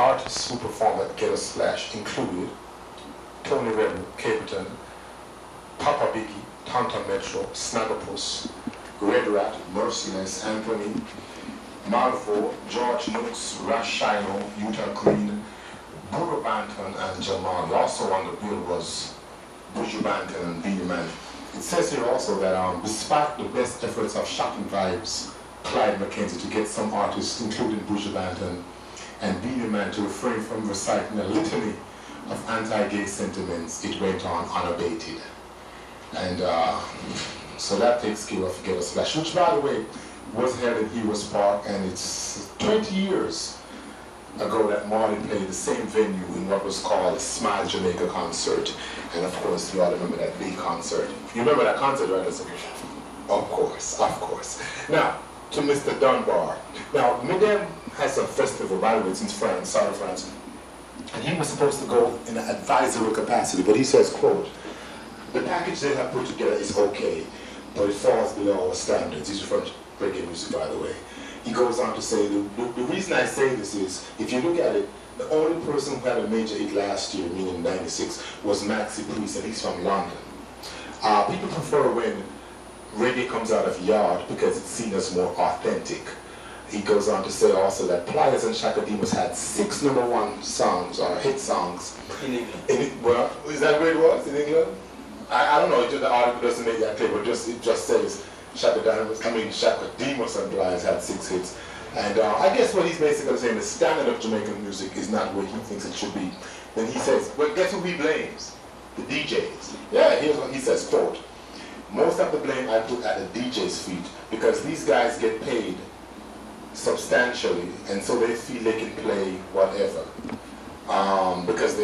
artists who performed at Ghetto Splash included Tony Rebel, Caperton, Papa Biggie, Tonton Metro, Snagglepuss, Red Rat, Merciless, Anthony, Malvo, George Nooks, Rash Shino, Utah Green, Burro Banton, and Jamal. Also on the bill was Buju Banton and Beanie Man. It says here also that despite the best efforts of Shocking Vibes, Clyde McKenzie, to get some artists, including Buju Banton and Beanie Man, to refrain from reciting a litany of anti-gay sentiments, it went on unabated. And so that takes care of Ghetto Splash, which, by the way, was held in Heroes Park, and it's 20 years ago that Marley played the same venue in what was called the Smile Jamaica concert. And of course, you all remember that big concert. You remember that concert, right? Of course, of course. Now, to Mr. Dunbar. Now, Midem has a festival, by the way, it's in France, south of France. And he was supposed to go in an advisory capacity, but he says, quote, the package they have put together is okay, but it falls below our standards. He's referring to reggae music, by the way. He goes on to say, the reason I say this is, if you look at it, the only person who had a major hit last year, meaning 96, was Maxi Priest, and he's from London. People prefer when reggae comes out of Yard because it's seen as more authentic. He goes on to say also that Pliers and Shakademus had 6 #1 songs, or hit songs. In England. Well, is that where it was, in England? I don't know, the article doesn't make that clear, but it just says Shakademus and Pliers had 6 hits. And I guess what he's basically saying, the standard of Jamaican music is not where he thinks it should be. Then he says, well, guess who he blames? The DJs. Yeah, here's what he says, quote, most of the blame I put at the DJ's feet because these guys get paid substantially, and so they feel they can play whatever because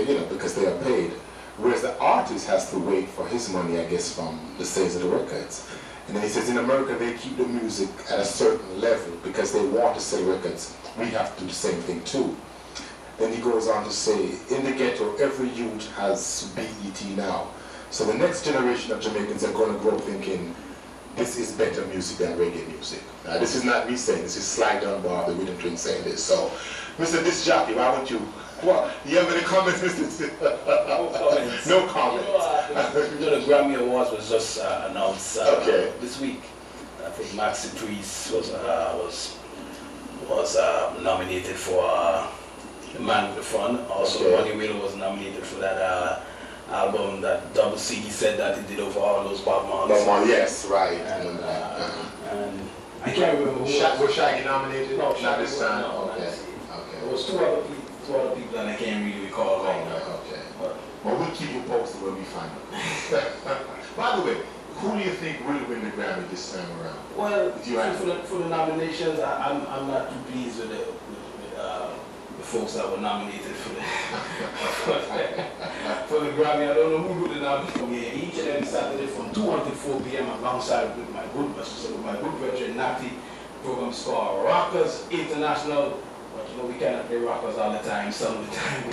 they are paid. Whereas the artist has to wait for his money, I guess, from the sales of the records. And then he says, in America, they keep the music at a certain level because they want to sell records. We have to do the same thing too. Then he goes on to say, in the ghetto, every youth has BET now. So the next generation of Jamaicans are going to grow up thinking, this is better music than reggae music. Now, this is not me saying this, is Sly Dunbar, the Rhythm Twin, saying this. So, Mr. Disc Jockey, why won't you? What? You have any comments, Mr. No comments. No comments. The Grammy Awards was just announced okay. This week. I think Maxi Priest was nominated for The Man with the Fun. Also, okay. Bonnie Wailer was nominated for that album that Double CD said that he did over all those Bob Marley. Yes, right. And I can't remember who was Shaggy nominated? No, not this time. No, okay. It was two other people that I can't really recall right now. Okay. Well, we'll keep you posted when we find out. By the way, who do you think will win the Grammy this time around? Well, for the nominations, I'm not too pleased with the folks that were nominated for the Grammy. I don't know who did the nomination. Each and every Saturday from 2 until 4 p.m. alongside with my good veteran Natty. Programs called Rockers International. But you know, we cannot play rockers all the time, some of the time.